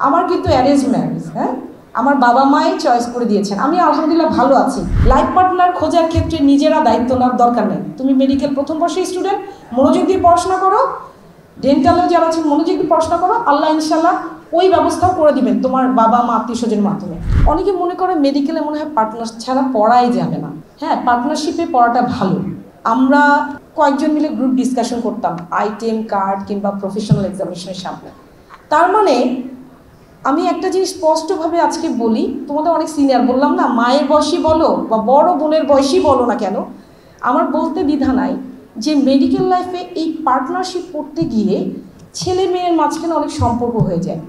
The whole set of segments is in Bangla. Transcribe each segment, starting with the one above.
আমার কিন্তু অ্যারেঞ্জ ম্যারেজ, হ্যাঁ, আমার বাবা মাই চয়েস করে দিয়েছেন। আমি আলহামদুলিল্লাহ ভালো আছি। লাইফ পার্টনার খোঁজার ক্ষেত্রে নিজেরা দায়িত্ব নেওয়ার দরকার নেই। তুমি মেডিকেল প্রথম বর্ষের স্টুডেন্ট, মনোযোগ দিয়ে পড়াশোনা করো। ডেন্টালেও যারা আছে মনোযোগ দিয়ে পড়াশোনা করো, আল্লাহ ইনশাল্লাহ ওই ব্যবস্থাও করে দিবেন তোমার বাবা মা আত্মীয় স্বজনের মাধ্যমে। অনেকে মনে করে মেডিকেলে মনে হয় পার্টনার ছাড়া পড়াই যাবে না। হ্যাঁ, পার্টনারশিপে পড়াটা ভালো। আমরা কয়েকজন মিলে গ্রুপ ডিসকাশন করতাম আইটেম কার্ড কিংবা প্রফেশনাল এক্সামিনেশনের সামনে। তার মানে আমি একটা জিনিস স্পষ্টভাবে আজকে বলি, তোমাদের অনেক সিনিয়র বললাম না, মায়ের বয়সী বলো বা বড় বোনের বয়সী বলো না কেন, আমার বলতে দ্বিধা নাই যে মেডিকেল লাইফে এই পার্টনারশিপ করতে গিয়ে ছেলে মেয়ের মাঝখানে অনেক সম্পর্ক হয়ে যায়।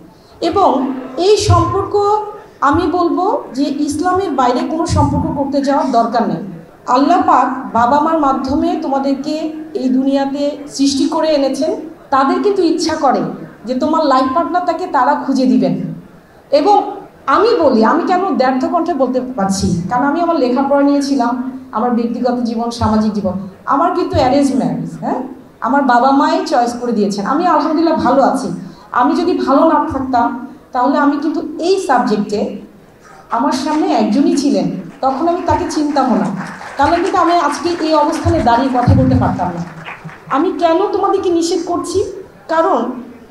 এবং এই সম্পর্ক আমি বলবো যে ইসলামের বাইরে কোনো সম্পর্ক করতে যাওয়ার দরকার নেই। আল্লাহ পাক বাবা মার মাধ্যমে তোমাদেরকে এই দুনিয়াতে সৃষ্টি করে এনেছেন। তাদের কিন্তু ইচ্ছা করে যে তোমার লাইফ পার্টনার তাকে তারা খুঁজে দিবেন। এবং আমি বলি, আমি কেন দ্ব্যর্থ কণ্ঠে বলতে পারছি, কারণ আমি আমার লেখাপড়া নিয়েছিলাম, আমার ব্যক্তিগত জীবন, সামাজিক জীবন, আমার কিন্তু অ্যারেঞ্জ ম্যারেজ, হ্যাঁ, আমার বাবা মাই চয়েস করে দিয়েছেন। আমি আলহামদুলিল্লাহ ভালো আছি। আমি যদি ভালো না থাকতাম তাহলে আমি কিন্তু এই সাবজেক্টে আমার সামনে একজনই ছিলেন, তখন আমি তাকে চিনতামও না, তাহলে কিন্তু আমি আজকে এই অবস্থানে দাঁড়িয়ে কথা বলতে পারতাম না। আমি কেন তোমাদেরকে নিষেধ করছি, কারণ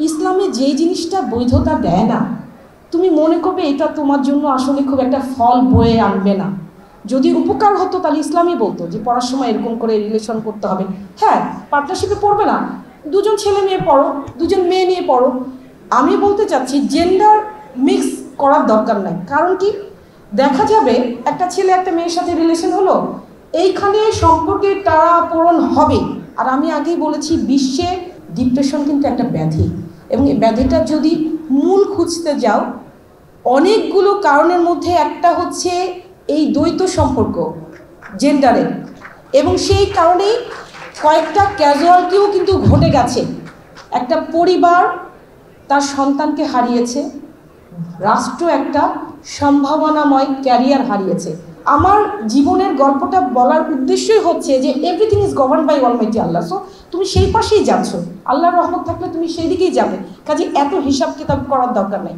ইসলামে যেই জিনিসটা বৈধতা দেয় না, তুমি মনে করবে এটা তোমার জন্য আসলে খুব একটা ফল বয়ে আনবে না। যদি উপকার হতো তাহলে ইসলামই বলতো যে পড়ার সময় এরকম করে রিলেশন করতে হবে। হ্যাঁ, পার্টনারশিপে পড়বে না, দুজন ছেলে মেয়ে পড়ো, দুজন মেয়ে নিয়ে পড়ো। আমি বলতে চাচ্ছি জেন্ডার মিক্স করার দরকার নাই। কারণ কি, দেখা যাবে একটা ছেলে একটা মেয়ের সাথে রিলেশন হলো, এইখানে সম্পর্কের টানাপোড়েন হবে। আর আমি আগেই বলেছি, বিশ্বে ডিপ্রেশন কিন্তু একটা ব্যাধি, এবং এই ব্যাধিটা যদি মূল খুঁজতে যাও, অনেকগুলো কারণের মধ্যে একটা হচ্ছে এই দ্বৈত সম্পর্ক জেন্ডারের, এবং সেই কারণেই কয়েকটা ক্যাজুয়ালিটিও কিন্তু ঘটে গেছে। একটা পরিবার তার সন্তানকে হারিয়েছে, রাষ্ট্র একটা সম্ভাবনাময় ক্যারিয়ার হারিয়েছে। আমার জীবনের গল্পটা বলার উদ্দেশ্যই হচ্ছে যে everything is govern by almighty Allah. So তুমি সেই পাশেই যাচ্ছ, আল্লাহর রহমত থাকলে তুমি সেই দিকেই যাবে, কাজে এত হিসাব কিতাব করার দরকার নেই।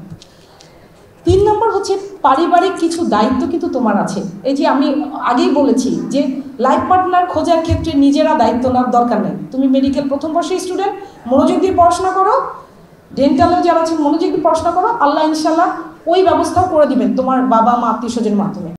3 নম্বর হচ্ছে পারিবারিক কিছু দায়িত্ব কিন্তু তোমার আছে। এই যে আমি আগেই বলেছি যে লাইফ পার্টনার খোঁজার ক্ষেত্রে নিজেরা দায়িত্ব নেওয়ার দরকার নেই। তুমি মেডিকেল প্রথম বর্ষের স্টুডেন্ট, মনোযোগ দিয়ে পড়াশোনা করো। ডেন্টালেও যারা আছে মনোযোগ দিয়ে পড়াশোনা করো, আল্লাহ ইনশাল্লাহ ওই ব্যবস্থাও করে দিবেন তোমার বাবা মা আত্মীয় স্বজনের মাধ্যমে।